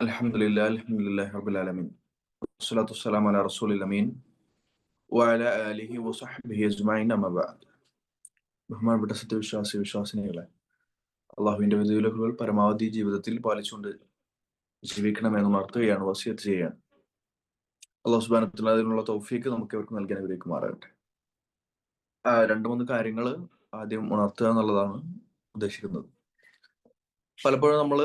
അൽഹംദുലില്ലാഹി റബ്ബിൽ ആലമീൻ വസ്സലാത്തു വസ്സലാമു അലാ റസൂലിൽ അമീൻ വഅലാ ആലിഹി വസഹ്ബിഹി അജ്മഈൻ അമ്മാ ബഅദ്. ബഹുമാനപ്പെട്ട വിശ്വാസിനികളെ, അള്ളാഹുവിന്റെ വിധിവിലക്കുകൾ പരമാവധി ജീവിതത്തിൽ പാലിച്ചുകൊണ്ട് ജീവിക്കണമെന്ന് ഉണർത്തുകയാണ്, വസിയത്ത് ചെയ്യുകയാണ്. അള്ളാഹു സുബ്ഹാനഹു വ തആല അതിനുള്ള തൗഫീക്ക് നമുക്ക് ഇവർക്ക് നൽകി അനുഗ്രഹിക്കുമാറാകട്ടെ. രണ്ട് മൂന്ന് കാര്യങ്ങൾ ആദ്യം ഉണർത്തുക എന്നുള്ളതാണ് ഉദ്ദേശിക്കുന്നത്. പലപ്പോഴും നമ്മൾ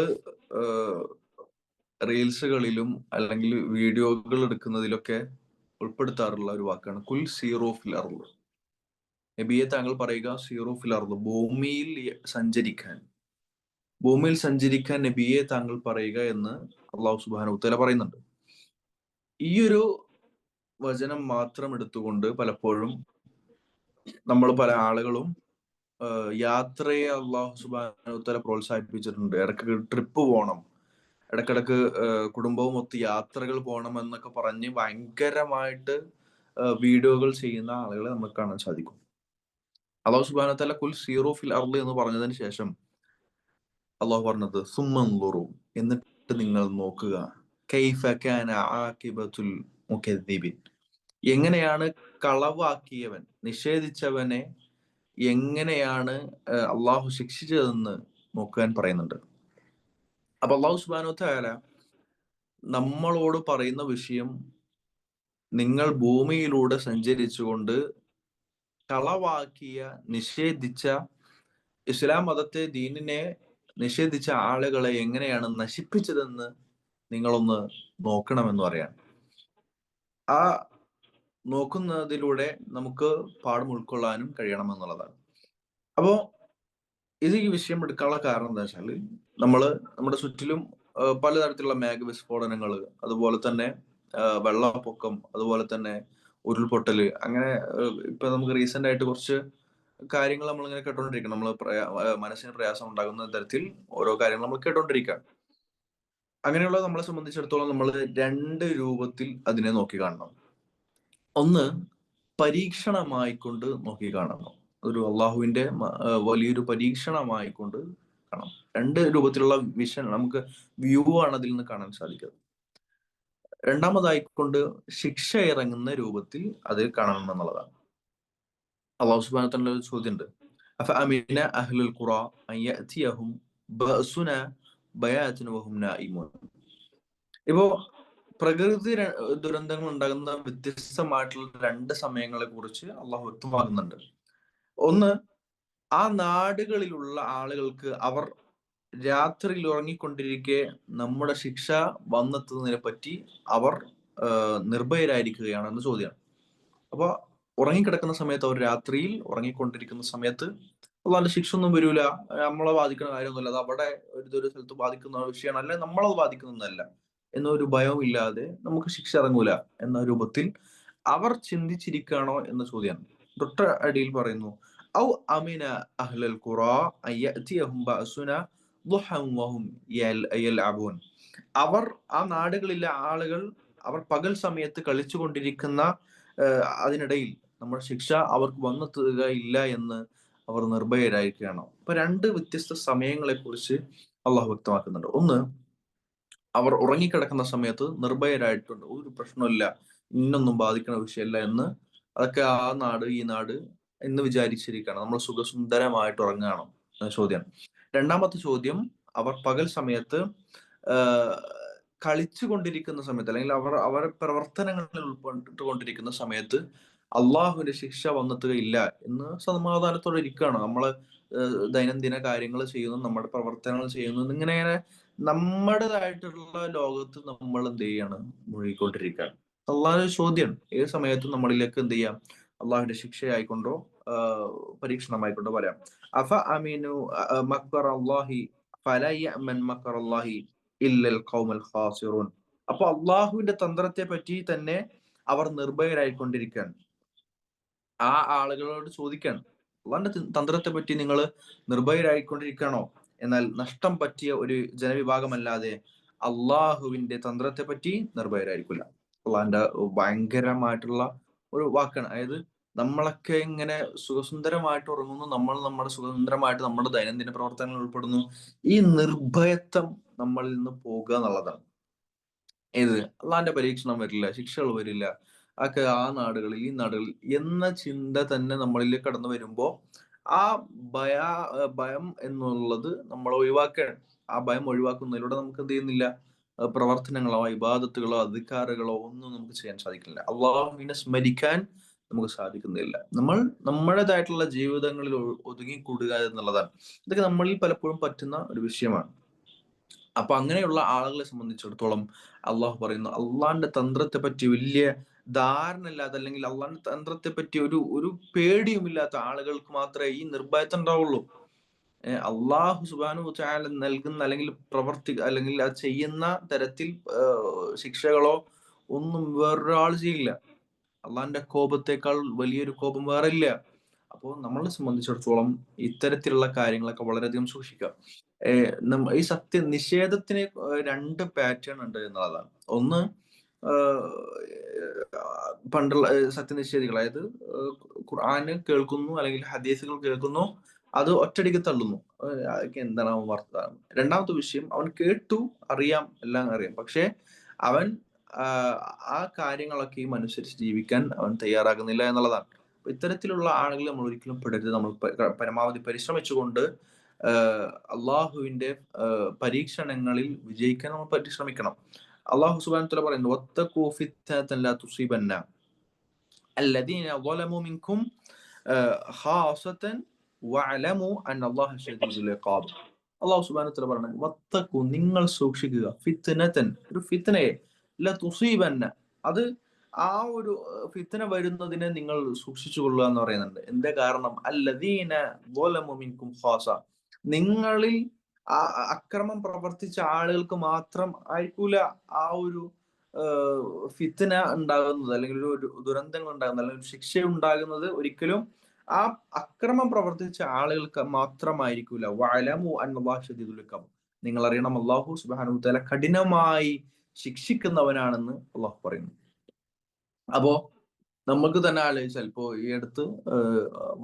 റീൽസുകളിലും അല്ലെങ്കിൽ വീഡിയോകൾ എടുക്കുന്നതിലൊക്കെ ഉൾപ്പെടുത്താറുള്ള ഒരു വാക്കാണ് കുൽ സീറോ ഫിൽ അർള്. നബിയെ താങ്കൾ പറയുക സീറോ ഫിൽ അർള്, ഭൂമിയിൽ സഞ്ചരിക്കാൻ നബിയെ താങ്കൾ പറയുക എന്ന് അള്ളാഹു സുബ്ഹാനഹു വ തആല പറയുന്നുണ്ട്. ഈ ഒരു വചനം മാത്രം എടുത്തുകൊണ്ട് പലപ്പോഴും പല ആളുകളും യാത്രയെ അള്ളാഹു സുബ്ഹാനഹു വ തആല പ്രോത്സാഹിപ്പിച്ചിട്ടുണ്ട്. ഇടയ്ക്ക് ട്രിപ്പ് പോകണം, ഇടക്കിടക്ക് കുടുംബവും ഒത്ത് യാത്രകൾ പോകണം എന്നൊക്കെ പറഞ്ഞ് ഭയങ്കരമായിട്ട് വീഡിയോകൾ ചെയ്യുന്ന ആളുകളെ നമുക്ക് കാണാൻ സാധിക്കും. അള്ളാഹു സുബ്ഹാനഹു വ തആല കുൽ സീറോ ഫിൽ അർള് എന്ന് പറഞ്ഞതിന് ശേഷം അള്ളാഹു പറഞ്ഞത് സുമ്മൻദുറു, എന്നിട്ട് നിങ്ങൾ നോക്കുക, കൈഫ കാന ആഖിബത്തുൽ മുകദ്ദിബിൻ, എങ്ങനെയാണ് കളവാക്കിയവൻ, നിഷേധിച്ചവനെ എങ്ങനെയാണ് അള്ളാഹു ശിക്ഷിച്ചതെന്ന് നോക്കാൻ പറയുന്നുണ്ട്. അപ്പൊ അള്ളാഹു സുബ്ഹാനഹു വ തആല നമ്മളോട് പറയുന്ന വിഷയം, നിങ്ങൾ ഭൂമിയിലൂടെ സഞ്ചരിച്ചുകൊണ്ട് കളവാക്കിയ, നിഷേധിച്ച, ഇസ്ലാം മതത്തെ, ദീനിനെ നിഷേധിച്ച ആളുകളെ എങ്ങനെയാണ് നശിപ്പിച്ചതെന്ന് നിങ്ങളൊന്ന് നോക്കണമെന്ന് പറയാൻ. ആ നോക്കുന്നതിലൂടെ നമുക്ക് പാഠം ഉൾക്കൊള്ളാനും കഴിയണമെന്നുള്ളതാണ്. അപ്പോ ഈ വിഷയം എടുക്കാനുള്ള കാരണം എന്താ വെച്ചാല്, നമ്മുടെ ചുറ്റിലും പലതരത്തിലുള്ള മേഘവിസ്ഫോടനങ്ങൾ, അതുപോലെ തന്നെ വെള്ളപ്പൊക്കം, അതുപോലെ തന്നെ ഉരുൾപൊട്ടല്, അങ്ങനെ ഇപ്പൊ നമുക്ക് റീസെന്റ് ആയിട്ട് കുറച്ച് കാര്യങ്ങൾ നമ്മളിങ്ങനെ കേട്ടോണ്ടിരിക്കണം. മനസ്സിന് പ്രയാസം ഉണ്ടാകുന്ന തരത്തിൽ ഓരോ കാര്യങ്ങൾ നമ്മൾ കേട്ടോണ്ടിരിക്കുക. അങ്ങനെയുള്ള നമ്മളെ സംബന്ധിച്ചിടത്തോളം നമ്മൾ രണ്ട് രൂപത്തിൽ അതിനെ നോക്കി കാണണം. ഒന്ന്, പരീക്ഷണമായിക്കൊണ്ട് നോക്കി കാണണം. ഒരു അള്ളാഹുവിന്റെ വലിയൊരു പരീക്ഷണമായിക്കൊണ്ട് കാണാം. രണ്ട് രൂപത്തിലുള്ള വിഷൻ, നമുക്ക് വ്യൂ ആണ് അതിൽ നിന്ന് കാണാൻ സാധിക്കുന്നത്. രണ്ടാമതായിക്കൊണ്ട് ശിക്ഷ ഇറങ്ങുന്ന രൂപത്തിൽ അതിൽ കാണണം എന്നുള്ളതാണ്. അള്ളാഹു സുബ്ഹാനഹു വ തആല ഒരു ചോദ്യമുണ്ട്, അഫ അമിന അഹ്ലുൽ ഖുറ അൻ യഅതിയഹും ബഅസുന ബയാതൻ വഹും നായിമൂൻ. ഇപ്പോ പ്രകൃതി ദുരന്തങ്ങൾ ഉണ്ടാകുന്ന വ്യത്യസ്തമായിട്ടുള്ള രണ്ട് സമയങ്ങളെ കുറിച്ച് അള്ളാഹു വ്യക്തമാക്കുന്നുണ്ട്. ഒന്ന്, ആ നാടുകളിലുള്ള ആളുകൾക്ക് അവർ രാത്രിയിൽ ഉറങ്ങിക്കൊണ്ടിരിക്കെ നമ്മുടെ ശിക്ഷ വന്നെത്തുന്നതിനെ പറ്റി അവർ നിർഭയരായിരിക്കുകയാണ് എന്ന ചോദ്യമാണ്. അപ്പൊ ഉറങ്ങിക്കിടക്കുന്ന സമയത്ത്, അവർ രാത്രിയിൽ ഉറങ്ങിക്കൊണ്ടിരിക്കുന്ന സമയത്ത് അള്ളാന്റെ ശിക്ഷ ഒന്നും വരൂല, നമ്മളെ ബാധിക്കുന്ന കാര്യമൊന്നുമില്ല, അത് അവിടെ ഒരു സ്ഥലത്ത് ബാധിക്കുന്ന വിഷയമാണ്, അല്ലെ നമ്മളത് ബാധിക്കുന്നതല്ല എന്നൊരു ഭയവും ഇല്ലാതെ നമുക്ക് ശിക്ഷ ഇറങ്ങൂല എന്ന രൂപത്തിൽ അവർ ചിന്തിച്ചിരിക്കുകയാണോ എന്ന ചോദ്യമാണ്. തൊട്ട അടിയിൽ പറയുന്നു, ഔ അമിന അഹ്ലൽ ഖുറാ അൻ യഅതിയഹും ബഅസുന ദുഹൻ വഹും യൽഅബൂൻ. അവർ, ആ നാടുകളിലെ ആളുകൾ, അവർ പകൽ സമയത്ത് കളിച്ചുകൊണ്ടിരിക്കുന്ന അതിനിടയിൽ നമ്മുടെ ശിക്ഷ അവർക്ക് വന്നെത്തുക ഇല്ല എന്ന് അവർ നിർഭയരായിരിക്കുകയാണോ? അപ്പൊ രണ്ട് വ്യത്യസ്ത സമയങ്ങളെ കുറിച്ച് അള്ളാഹു വ്യക്തമാക്കുന്നുണ്ട്. ഒന്ന്, അവർ ഉറങ്ങിക്കിടക്കുന്ന സമയത്ത് നിർഭയരായിട്ടുണ്ട്, ഒരു പ്രശ്നമില്ല, ഇന്നൊന്നും ബാധിക്കുന്ന വിഷയമല്ല എന്ന്, അതൊക്കെ ആ നാട് ഈ നാട് എന്ന് വിചാരിച്ചിരിക്കുകയാണ്, നമ്മൾ സുഖസുന്ദരമായിട്ട് ഉറങ്ങുകയാണോ എന്ന ചോദ്യമാണ്. രണ്ടാമത്തെ ചോദ്യം, അവർ പകൽ സമയത്ത് കളിച്ചു കൊണ്ടിരിക്കുന്ന സമയത്ത്, അല്ലെങ്കിൽ അവരെ പ്രവർത്തനങ്ങളിൽ ഉൾപ്പെട്ടുകൊണ്ടിരിക്കുന്ന സമയത്ത് അള്ളാഹുവിന്റെ ശിക്ഷ വന്നെത്തുകയില്ല എന്ന് സമാധാനത്തോടെ ഇരിക്കുകയാണ്. നമ്മള് ദൈനംദിന കാര്യങ്ങൾ ചെയ്യുന്നു, നമ്മുടെ പ്രവർത്തനങ്ങൾ ചെയ്യുന്നു, ഇങ്ങനെ നമ്മുടേതായിട്ടുള്ള ലോകത്ത് നമ്മൾ എന്ത് ചെയ്യാണ്, മുഴുകിക്കൊണ്ടിരിക്കുകയാണ്. അള്ളാഹുടെ ചോദ്യമാണ്, ഏത് സമയത്തും നമ്മളിലേക്ക് എന്ത് ചെയ്യാം, അള്ളാഹുവിന്റെ ശിക്ഷയായിക്കൊണ്ടോ പരീക്ഷണമായിക്കൊണ്ടോ പറയാം. അഫ അമീനു മക്കർ അള്ളാഹി ഫല യഅ്മൻ മക്കർ അള്ളാഹി ഇല്ലൽ ഖൗമുൽ ഖാസിറൂൻ. അപ്പൊ അള്ളാഹുവിന്റെ തന്ത്രത്തെ പറ്റി തന്നെ അവർ നിർഭയരായിക്കൊണ്ടിരിക്കുകയാണ്. ആ ആളുകളോട് ചോദിക്കുകയാണ്, അള്ളാഹിന്റെ തന്ത്രത്തെ പറ്റി നിങ്ങൾ നിർഭയരായിക്കൊണ്ടിരിക്കുകയാണോ? എന്നാൽ നഷ്ടം പറ്റിയ ഒരു ജനവിഭാഗമല്ലാതെ അള്ളാഹുവിന്റെ തന്ത്രത്തെ പറ്റി നിർഭയരായിരിക്കില്ല. അള്ളാഹിന്റെ ഭയങ്കരമായിട്ടുള്ള ഒരു വാക്കാണ്. അതായത് നമ്മളൊക്കെ ഇങ്ങനെ സുഖസുന്ദരമായിട്ട് ഉറങ്ങുന്നു, നമ്മൾ നമ്മുടെ സുഖസുന്ദരമായിട്ട് നമ്മുടെ ദൈനംദിന പ്രവർത്തനങ്ങൾ ഉൾപ്പെടുന്നു. ഈ നിർഭയത്വം നമ്മളിൽ നിന്ന് പോകുക എന്നുള്ളതാണ്. ഇത് അള്ളാന്റെ പരീക്ഷണം വരില്ല, ശിക്ഷകൾ വരില്ല, ഒക്കെ ആ നാടുകളിൽ ഈ നാടുകളിൽ എന്ന ചിന്ത തന്നെ നമ്മളിൽ കടന്നു വരുമ്പോ ആ ഭയ ഭയം എന്നുള്ളത് നമ്മൾ ഒഴിവാക്കുകയാണ്. ആ ഭയം ഒഴിവാക്കുന്നതിലൂടെ നമുക്ക് എന്ത് ചെയ്യുന്നില്ല, പ്രവർത്തനങ്ങളോ ഇബാദത്തുകളോ അധികാരങ്ങളോ ഒന്നും നമുക്ക് ചെയ്യാൻ സാധിക്കില്ല. അള്ളാഹുവിനെ സ്മരിക്കാൻ നമുക്ക് സാധിക്കുന്നില്ല. നമ്മൾ നമ്മുടേതായിട്ടുള്ള ജീവിതങ്ങളിൽ ഒതുങ്ങിക്കൂടുക എന്നുള്ളതാണ്. ഇതൊക്കെ നമ്മളിൽ പലപ്പോഴും പറ്റുന്ന ഒരു വിഷയമാണ്. അപ്പൊ അങ്ങനെയുള്ള ആളുകളെ സംബന്ധിച്ചിടത്തോളം അള്ളാഹു പറയുന്നു, അള്ളാഹിന്റെ തന്ത്രത്തെ പറ്റി വലിയ ധാരണ ഇല്ലാത്ത, അല്ലെങ്കിൽ അള്ളാഹിന്റെ തന്ത്രത്തെ പറ്റി ഒരു ഒരു പേടിയുമില്ലാത്ത ആളുകൾക്ക് മാത്രമേ ഈ നിർഭയത്വം ഉണ്ടാവുള്ളൂ. അള്ളാഹു സുബ്ഹാനഹു വ തആല നൽകുന്ന, അല്ലെങ്കിൽ അല്ലെങ്കിൽ അത് ചെയ്യുന്ന തരത്തിൽ ശിക്ഷകളോ ഒന്നും വേറൊരാൾ ചെയ്യില്ല. അള്ളാഹിന്റെ കോപത്തേക്കാൾ വലിയൊരു കോപം വേറെ ഇല്ല. അപ്പോൾ നമ്മളെ സംബന്ധിച്ചിടത്തോളം ഇത്തരത്തിലുള്ള കാര്യങ്ങളൊക്കെ വളരെയധികം സൂക്ഷിക്കുക. ഈ സത്യ നിഷേധത്തിന് രണ്ട് പാറ്റേൺ ഉണ്ട് എന്നുള്ളതാണ്. ഒന്ന്, പണ്ടുള്ള സത്യനിഷേധികൾ, അതായത് ഖുർആന് കേൾക്കുന്നു അല്ലെങ്കിൽ ഹദീസുകൾ കേൾക്കുന്നു, അത് ഒറ്റടിക്ക് തള്ളുന്നു. അതൊക്കെ എന്താണ് അവൻ വർത്താനം. രണ്ടാമത്തെ വിഷയം, അവൻ കേട്ടു, അറിയാം, എല്ലാം അറിയാം, പക്ഷെ അവൻ ആ കാര്യങ്ങളൊക്കെയും അനുസരിച്ച് ജീവിക്കാൻ അവൻ തയ്യാറാകുന്നില്ല എന്നുള്ളതാണ്. അപ്പൊ ഇത്തരത്തിലുള്ള ആളുകൾ നമ്മൾ ഒരിക്കലും പെടരുത്. നമ്മൾ പരമാവധി പരിശ്രമിച്ചുകൊണ്ട് അള്ളാഹുവിന്റെ പരീക്ഷണങ്ങളിൽ വിജയിക്കാൻ നമ്മൾ പരിശ്രമിക്കണം. അള്ളാഹു സുബ്ഹാനഹു വ തആല പറയുന്നു, വത്തഖൂ ഫിത്നതൻ ലാ തുസീബന്ന അല്ലദീന ളലമു മിൻകും ഖാസതൻ വഅലമു അന്നല്ലാഹ ശദീദുൽ ഇഖാബ്. അള്ളാഹു സുബ്ഹാനഹു വ തആല പറയുന്നത്, വത്തഖൂ, നിങ്ങൾ സൂക്ഷിക്കുക, ഫിത്നതൻ, ഒരു ഫിത്നയെ, ലാ തുസീബന്ന, അത് ആ ഒരു ഫിത്ന വരുന്നതിനെ നിങ്ങൾ സൂക്ഷിച്ചു കൊള്ളുക എന്ന് പറയുന്നുണ്ട്. എന്താ കാരണം? അല്ലദീന ളലമു മിൻകും ഖാസ, നിങ്ങളിൽ ആ അക്രമം പ്രവർത്തിച്ച ആളുകൾക്ക് മാത്രം ആയിരിക്കൂല ആ ഒരു ഫിത്ന ഉണ്ടാകുന്നത്, അല്ലെങ്കിൽ ഒരു ദുരന്തങ്ങൾ ഉണ്ടാകുന്നത്, അല്ലെങ്കിൽ ഒരു ശിക്ഷ ഉണ്ടാകുന്നത് ഒരിക്കലും ആ അക്രമം പ്രവർത്തിച്ച ആളുകൾക്ക് മാത്രമായിരിക്കൂല. വഅലമു അന്നല്ലാഹ ശദീദുൽ ഇഖാബ്, നിങ്ങൾ അറിയണം, അല്ലാഹു സുബ്ഹാനഹു വ തആല കഠിനമായി ശിക്ഷിക്കുന്നവനാണെന്ന് അള്ളാഹു പറയുന്നു. അപ്പോ നമുക്ക് തന്നെ ആലോചിച്ചാൽ, ഇപ്പോ ഈ അടുത്ത്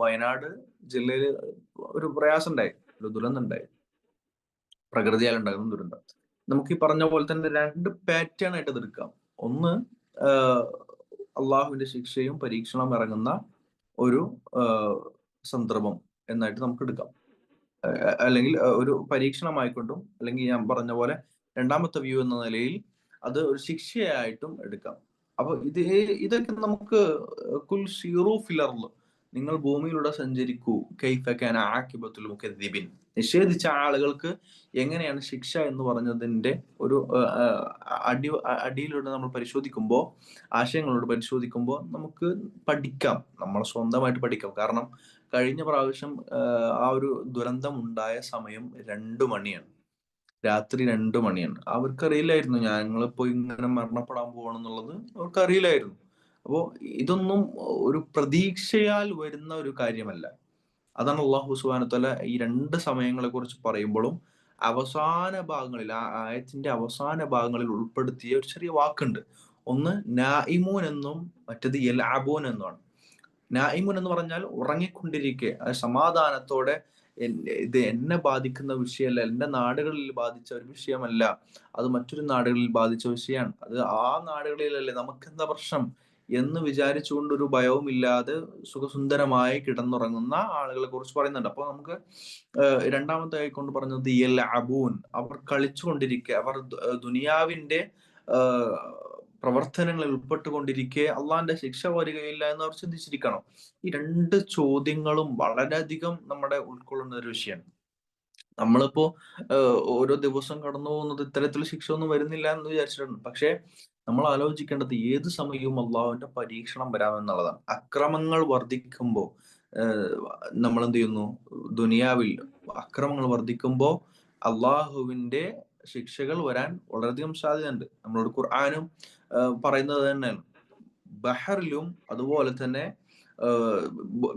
വയനാട് ജില്ലയിൽ ഒരു പ്രയാസം ഉണ്ടായി, ഒരു ദുരന്തം ഉണ്ടായി, പ്രകൃതിയാൽ ഉണ്ടാകുന്ന ദുരന്തം. നമുക്ക് ഈ പറഞ്ഞ പോലെ തന്നെ രണ്ട് പാറ്റേൺ ആയിട്ട് ഇത് എടുക്കാം. ഒന്ന്, ആഹ് അള്ളാഹുവിന്റെ ശിക്ഷയും പരീക്ഷണവും ഇറങ്ങുന്ന ഒരു സന്ദർഭം എന്നായിട്ട് നമുക്ക് എടുക്കാം. അല്ലെങ്കിൽ ഒരു പരീക്ഷണമായിക്കൊണ്ടും, അല്ലെങ്കിൽ ഞാൻ പറഞ്ഞ പോലെ രണ്ടാമത്തെ വ്യൂ എന്ന നിലയിൽ അത് ഒരു ശിക്ഷയായിട്ടും എടുക്കാം. അപ്പൊ ഇതൊക്കെ നമുക്ക് കുൽ സീറൂ ഫിൽ അർള്, നിങ്ങൾ ഭൂമിയിലൂടെ സഞ്ചരിക്കൂ, കൈഫ കാന ആഖിബത്തുൽ മുകദ്ദിബിൻ, നിഷേധിച്ച ആളുകൾക്ക് എങ്ങനെയാണ് ശിക്ഷ എന്ന് പറഞ്ഞതിന്റെ ഒരു അടിയിലൂടെ നമ്മൾ പരിശോധിക്കുമ്പോൾ, ആശയങ്ങളോട് പരിശോധിക്കുമ്പോൾ നമുക്ക് പഠിക്കാം, നമ്മൾ സ്വന്തമായിട്ട് പഠിക്കാം. കാരണം കഴിഞ്ഞ പ്രാവശ്യം ആ ഒരു ദുരന്തം ഉണ്ടായ സമയം 2 മണിയാണ്, രാത്രി 2 മണിയാണ്. അവർക്കറിയില്ലായിരുന്നു ഞങ്ങളിപ്പോ ഇങ്ങനെ മരണപ്പെടാൻ പോകണമെന്നുള്ളത്, അവർക്കറിയില്ലായിരുന്നു. അപ്പോ ഇതൊന്നും ഒരു പ്രതീക്ഷയാൽ വരുന്ന ഒരു കാര്യമല്ല. അതാണ് അള്ളാഹു സുബ്ഹാനഹു വ തആല ഈ രണ്ട് സമയങ്ങളെ കുറിച്ച് പറയുമ്പോഴും അവസാന ഭാഗങ്ങളിൽ, ആ ആയത്തിന്റെ അവസാന ഭാഗങ്ങളിൽ ഉൾപ്പെടുത്തിയ ഒരു ചെറിയ വാക്കുണ്ട്. ഒന്ന് നായിമൂൻ എന്നും മറ്റത് യൽഅബൂൻ എന്നുമാണ്. നായിമുൻ എന്ന് പറഞ്ഞാൽ ഉറങ്ങിക്കൊണ്ടിരിക്കെ, സമാധാനത്തോടെ, ഇത് എന്നെ ബാധിക്കുന്ന വിഷയമല്ല, എന്റെ നാടുകളിൽ ബാധിച്ച ഒരു വിഷയമല്ല, അത് മറ്റൊരു നാടുകളിൽ ബാധിച്ച വിഷയമാണ്, അത് ആ നാടുകളിലല്ലേ, നമുക്കെന്താ പ്രശ്നം എന്ന് വിചാരിച്ചുകൊണ്ട് ഒരു ഭയവും ഇല്ലാതെ സുഖസുന്ദരമായി കിടന്നുറങ്ങുന്ന ആളുകളെ കുറിച്ച് പറയുന്നുണ്ട്. അപ്പൊ നമുക്ക് രണ്ടാമത്തെ കൊണ്ട് പറഞ്ഞത് യൽഅബൂൻ, അവർ കളിച്ചുകൊണ്ടിരിക്കെ, അവർ ദുനിയാവിന്റെ പ്രവർത്തനങ്ങളിൽ ഉൾപ്പെട്ടുകൊണ്ടിരിക്കെ അള്ളാന്റെ ശിക്ഷ വരികയില്ല എന്ന് അവർ ചിന്തിച്ചിരിക്കണം. ഈ രണ്ട് ചോദ്യങ്ങളും വളരെയധികം നമ്മുടെ ഉൾക്കൊള്ളുന്ന ഒരു വിഷയമാണ്. നമ്മളിപ്പോ ഓരോ ദിവസം കടന്നു പോകുന്നത് ഇത്തരത്തിൽ ശിക്ഷ ഒന്നും വരുന്നില്ല എന്ന് വിചാരിച്ചിട്ടുണ്ട്. പക്ഷെ നമ്മൾ ആലോചിക്കേണ്ടത്, ഏത് സമയവും അള്ളാഹുവിന്റെ പരീക്ഷണം വരാമെന്നുള്ളതാണ്. അക്രമങ്ങൾ വർദ്ധിക്കുമ്പോൾ നമ്മൾ എന്ത് ചെയ്യുന്നു? ദുനിയാവിൽ അക്രമങ്ങൾ വർദ്ധിക്കുമ്പോൾ അള്ളാഹുവിന്റെ ശിക്ഷകൾ വരാൻ വളരെയധികം സാധ്യതയുണ്ട്. നമ്മളോട് ഖുർആനും പറയുന്നത് തന്നെയാണ്. ബഹറിലും അതുപോലെ തന്നെ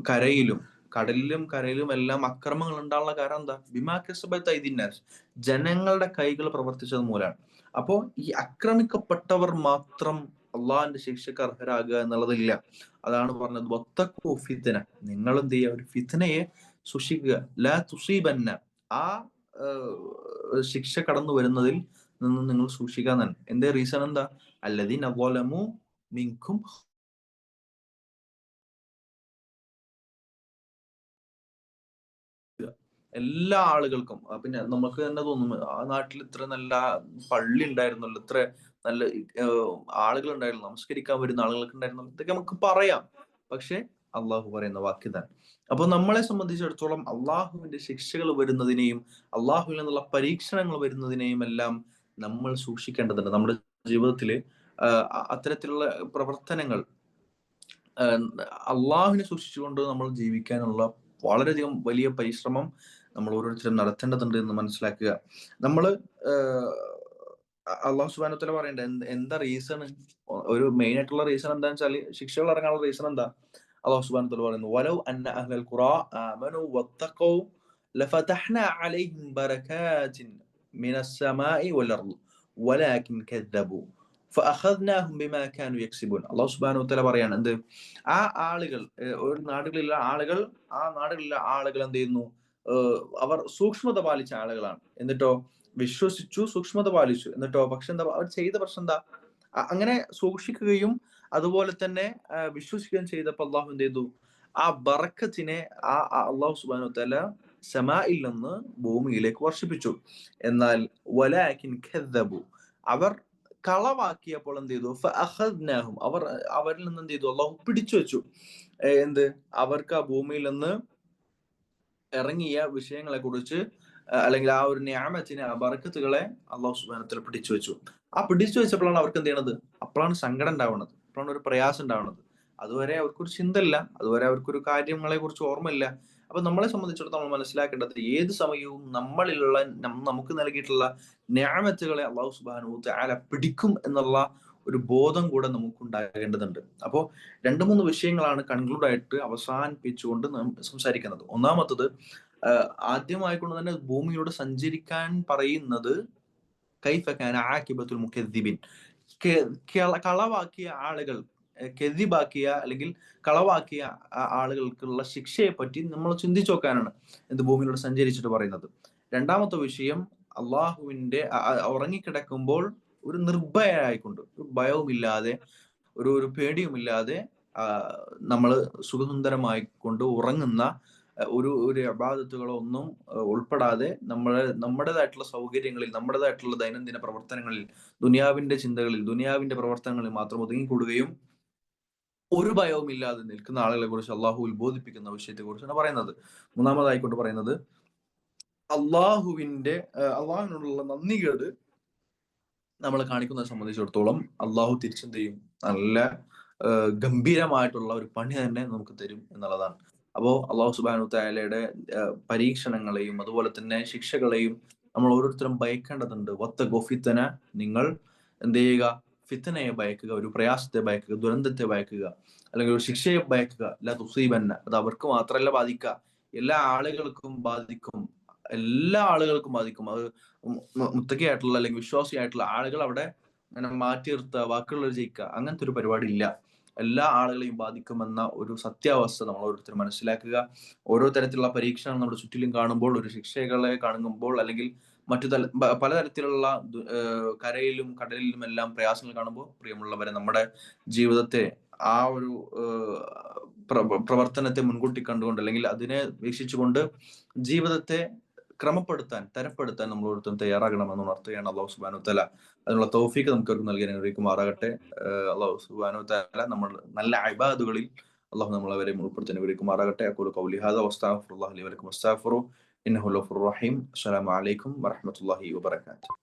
കരയിലും, കടലിലും കരയിലും എല്ലാം അക്രമങ്ങൾ ഉണ്ടാകാനുള്ള കാരണം എന്താ? ബിമാ കസബത് അയ്ദിന്നാസ്, ജനങ്ങളുടെ കൈകൾ പ്രവർത്തിച്ചത് മൂലമാണ്. അപ്പോ ഈ ആക്രമിക്കപ്പെട്ടവർ മാത്രം അള്ളാഹിന്റെ ശിക്ഷക്ക് അർഹരാകുക എന്നുള്ളതില്ല. അതാണ് പറഞ്ഞത്, വത്തഖൂ ഫിത്ന, നിങ്ങൾ എന്ത് ചെയ്യുക? ഒരു ഫിത്നയെ സൂക്ഷിക്കുക, ലാ തുസീബന്ന, ആ ശിക്ഷ കടന്നു വരുന്നതിൽ നിന്ന് നിങ്ങൾ സൂക്ഷിക്കാൻ തന്നെ. എന്റെ റീസൺ എന്താ? അല്ലദീന ളലമു മിൻകും, എല്ലാ ആളുകൾക്കും. പിന്നെ നമുക്ക് തന്നെ തോന്നും ആ നാട്ടിൽ ഇത്ര നല്ല പള്ളി ഉണ്ടായിരുന്നല്ലോ, ഇത്ര നല്ല ആളുകൾ ഉണ്ടായിരുന്നു, നമസ്കരിക്കാൻ വരുന്ന ആളുകൾക്ക് ഉണ്ടായിരുന്നല്ലോ, ഇതൊക്കെ നമുക്ക് പറയാം. പക്ഷെ അള്ളാഹു പറയുന്ന വാക്കിതാണ്. അപ്പൊ നമ്മളെ സംബന്ധിച്ചിടത്തോളം അള്ളാഹുവിന്റെ ശിക്ഷകൾ വരുന്നതിനെയും അള്ളാഹുവിൽ നിന്നുള്ള പരീക്ഷണങ്ങൾ വരുന്നതിനെയും എല്ലാം നമ്മൾ സൂക്ഷിക്കേണ്ടതുണ്ട്. നമ്മുടെ ജീവിതത്തിൽ അത്തരത്തിലുള്ള പ്രവർത്തനങ്ങൾ അള്ളാഹുവിനെ സൂക്ഷിച്ചുകൊണ്ട് നമ്മൾ ജീവിക്കാനുള്ള വളരെയധികം വലിയ പരിശ്രമം നമ്മൾ ഓരോരുത്തരും നടത്തേണ്ടതുണ്ട് എന്ന് മനസ്സിലാക്കുക. നമ്മള് അള്ളാഹു സുബ്ഹാനഹു വ തആല പറയണ്ട എന്താ റീസൺ? ഒരു മെയിൻ ആയിട്ടുള്ള റീസൺ എന്താണെന്ന് വെച്ചാൽ, ശിക്ഷകൾ ഇറങ്ങാനുള്ള റീസൺ എന്താ? അള്ളാഹു സുബ്ഹാനഹു വ തആല പറയുന്നു, വലൗ അന്ന അഹ്ലൽ ഖുറാ ആമനു വത്തഖൗ ലഫതഹ്നാ അലൈഹിം ബറകാതിൻ മിനസ് സമാഇ വൽ അർദ് വലാകിൻ കദ്ദബു ഫഅഖദ്നാഹും ബിമാ കാനൂ യക്സിബൂൻ. അള്ളാഹു സുബ്ഹാനഹു വ തആല പറയാണ് എന്ത്? ആ ആളുകൾ, ഒരു നാടുകളിലുള്ള ആളുകൾ, ആ നാടുകളിലുള്ള ആളുകൾ എന്ത് ചെയ്യുന്നു? അവർ സൂക്ഷ്മത പാലിച്ച ആളുകളാണ്. എന്നിട്ടോ വിശ്വസിച്ചു, സൂക്ഷ്മത പാലിച്ചു. എന്നിട്ടോ പക്ഷെ എന്താ അവർ ചെയ്ത പ്രശ്നം എന്താ? അങ്ങനെ സൂക്ഷിക്കുകയും അതുപോലെ തന്നെ വിശ്വസിക്കുകയും ചെയ്തപ്പോൾ അള്ളാഹു എന്ത് ചെയ്തു? ആ ബറക്കത്തിനെ അള്ളാഹു സുബ്ഹാനഹു വ തആല സമായിൽ നിന്ന് ഭൂമിയിലേക്ക് വർഷിപ്പിച്ചു. എന്നാൽ വലാകിൻ കദ്ദബു, അവർ കളവാക്കിയപ്പോൾ എന്ത് ചെയ്തു? ഫഅഖദ്നാഹും, അവരിൽ നിന്ന് എന്ത് ചെയ്തു? അള്ളാഹു പിടിച്ചു വെച്ചു. എന്ത്? അവർക്ക് ആ ഭൂമിയിൽ നിന്ന് ഇറങ്ങിയ വിഷയങ്ങളെ കുറിച്ച്, അല്ലെങ്കിൽ ആ ഒരു നിഅമത്തിനെ, ആ ബറക്കത്തുകളെ അള്ളാഹു സുബ്ഹാനഹു വ തആല പിടിച്ചു വെച്ചു. ആ പിടിച്ചു വെച്ചപ്പോഴാണ് അവർക്ക് എന്ത് ചെയ്യണത്? അപ്പോഴാണ് സങ്കടം ഉണ്ടാവുന്നത്, അപ്പോഴാണ് ഒരു പ്രയാസം ഉണ്ടാവുന്നത്. അതുവരെ അവർക്കൊരു ചിന്തയില്ല, അതുവരെ അവർക്കൊരു കാര്യങ്ങളെ കുറിച്ച് ഓർമ്മയില്ല. അപ്പൊ നമ്മളെ സംബന്ധിച്ചിടത്തോളം നമ്മൾ മനസ്സിലാക്കേണ്ടത്, ഏത് സമയവും നമ്മളിലുള്ള നമുക്ക് നൽകിയിട്ടുള്ള നിഅമത്തുകളെ അള്ളാഹു സുബ്ഹാനഹു വ തആല പിടിക്കും എന്നുള്ള ഒരു ബോധം കൂടെ നമുക്ക് ഉണ്ടാകേണ്ടതുണ്ട്. അപ്പോ രണ്ട് മൂന്ന് വിഷയങ്ങളാണ് കൺക്ലൂഡ് ആയിട്ട് അവസാനിപ്പിച്ചുകൊണ്ട് നാം സംസാരിക്കുന്നത്. ഒന്നാമത്തത്, ആദ്യമായിക്കൊണ്ട് തന്നെ ഭൂമിയിലൂടെ സഞ്ചരിക്കാൻ പറയുന്നത് കൈഫ കാന ആഖിബത്തുൽ മുകദ്ദിബിൻ, കളവാക്കിയ ആളുകൾ, കെദിബാക്കിയ അല്ലെങ്കിൽ കളവാക്കിയ ആളുകൾക്കുള്ള ശിക്ഷയെ പറ്റി നമ്മൾ ചിന്തിച്ചു നോക്കാനാണ് എന്ത് ഭൂമിയിലൂടെ സഞ്ചരിച്ചിട്ട് പറയുന്നത്. രണ്ടാമത്തെ വിഷയം, അള്ളാഹുവിന്റെ ഉറങ്ങിക്കിടക്കുമ്പോൾ ഒരു നിർഭയരായിക്കൊണ്ട്, ഒരു ഭയവുമില്ലാതെ, ഒരു പേടിയുമില്ലാതെ നമ്മൾ സുഖസുന്ദരമായിക്കൊണ്ട് ഉറങ്ങുന്ന ഒരു ഇബാദത്തുകളോ ഒന്നും ഉൾപ്പെടാതെ നമ്മുടേതായിട്ടുള്ള സൗകര്യങ്ങളിൽ, നമ്മുടേതായിട്ടുള്ള ദൈനംദിന പ്രവർത്തനങ്ങളിൽ, ദുനിയാവിന്റെ ചിന്തകളിൽ, ദുനിയാവിന്റെ പ്രവർത്തനങ്ങളിൽ മാത്രം ഒതുങ്ങിക്കൂടുകയും ഒരു ഭയവും ഇല്ലാതെ നിൽക്കുന്ന ആളുകളെ കുറിച്ച് അള്ളാഹു ഉത്ബോധിപ്പിക്കുന്ന വിഷയത്തെ കുറിച്ചാണ് പറയുന്നത്. മൂന്നാമതായിക്കൊണ്ട് പറയുന്നത്, അള്ളാഹുവിനോടുള്ള നന്ദികേട് നമ്മൾ കാണിക്കുന്നതിനെ സംബന്ധിച്ചിടത്തോളം അള്ളാഹു തിരിച്ചെന്ത് ചെയ്യും? നല്ല ഗംഭീരമായിട്ടുള്ള ഒരു പണി തന്നെ നമുക്ക് തരും എന്നുള്ളതാണ്. അപ്പോ അള്ളാഹു സുബ്ഹാനഹു വ തആലയുടെ പരീക്ഷണങ്ങളെയും അതുപോലെ തന്നെ ശിക്ഷകളെയും നമ്മൾ ഓരോരുത്തരും ഭയക്കേണ്ടതുണ്ട്. വത്തഖൂ ഫിത്ന, നിങ്ങൾ എന്ത് ചെയ്യുക? ഫിത്നയെ ഭയക്കുക, ഒരു പ്രയാസത്തെ ഭയക്കുക, ദുരന്തത്തെ ഭയക്കുക, അല്ലെങ്കിൽ ഒരു ശിക്ഷയെ ഭയക്കുക. ലാ തുസീബന്ന, അത് അവർക്ക് മാത്രമല്ല ബാധിക്കുക, എല്ലാ ആളുകൾക്കും ബാധിക്കും, എല്ലാ ആളുകൾക്കും ബാധിക്കും. അത് മുത്തക്കിയായിട്ടുള്ള അല്ലെങ്കിൽ വിശ്വാസിയായിട്ടുള്ള ആളുകൾ അവിടെ അങ്ങനെ മാറ്റി നിർത്തുക, വാക്കുകൾ ജയിക്കുക, അങ്ങനത്തെ ഒരു പരിപാടി ഇല്ല. എല്ലാ ആളുകളെയും ബാധിക്കുമെന്ന ഒരു സത്യാവസ്ഥ നമ്മൾ ഓരോരുത്തരും മനസ്സിലാക്കുക. ഓരോ തരത്തിലുള്ള പരീക്ഷണം നമ്മുടെ ചുറ്റിലും കാണുമ്പോൾ, ഒരു ശിക്ഷകളെ കാണുമ്പോൾ, അല്ലെങ്കിൽ മറ്റു പലതരത്തിലുള്ള കരയിലും കടലിലും എല്ലാം പ്രയാസങ്ങൾ കാണുമ്പോൾ, പ്രിയമുള്ളവരെ, നമ്മുടെ ജീവിതത്തെ, ആ ഒരു പ്രവർത്തനത്തെ മുൻകൂട്ടി കണ്ടുകൊണ്ട്, അല്ലെങ്കിൽ അതിനെ വീക്ഷിച്ചുകൊണ്ട് ജീവിതത്തെ ക്രമപ്പെടുത്താൻ, തരപ്പെടുത്താൻ നമ്മൾ ഓരോരുത്തരും തയ്യാറാകണമെന്ന് ഉണർത്തുകയാണ് അള്ളാഹു സുബ്ഹാനഹു വ തആല. അതിനുള്ള തൗഫീഖ് നമുക്ക് നൽകി അനുഗ്രഹിക്കുമാറാകട്ടെ. അള്ളാഹു സുബ്ഹാനഹു വ തആല നമ്മൾ നല്ല ഇബാദുകളിൽ അള്ളാഹു നമ്മളവരെ ഉൾപ്പെടുത്തി അനുഗ്രഹിക്കുമാറാകട്ടെ. അഖൂലു ഖൗലി ഹാദാ വസ്തഗ്ഫിറുല്ലാഹ ലി വലക്കും വസ്തഗ്ഫിറു ഇന്നഹു ഗഫൂറുർ റഹീം. അസ്സലാമു അലൈക്കും വറഹ്മത്തുള്ളാഹി വബറകാതുഹു.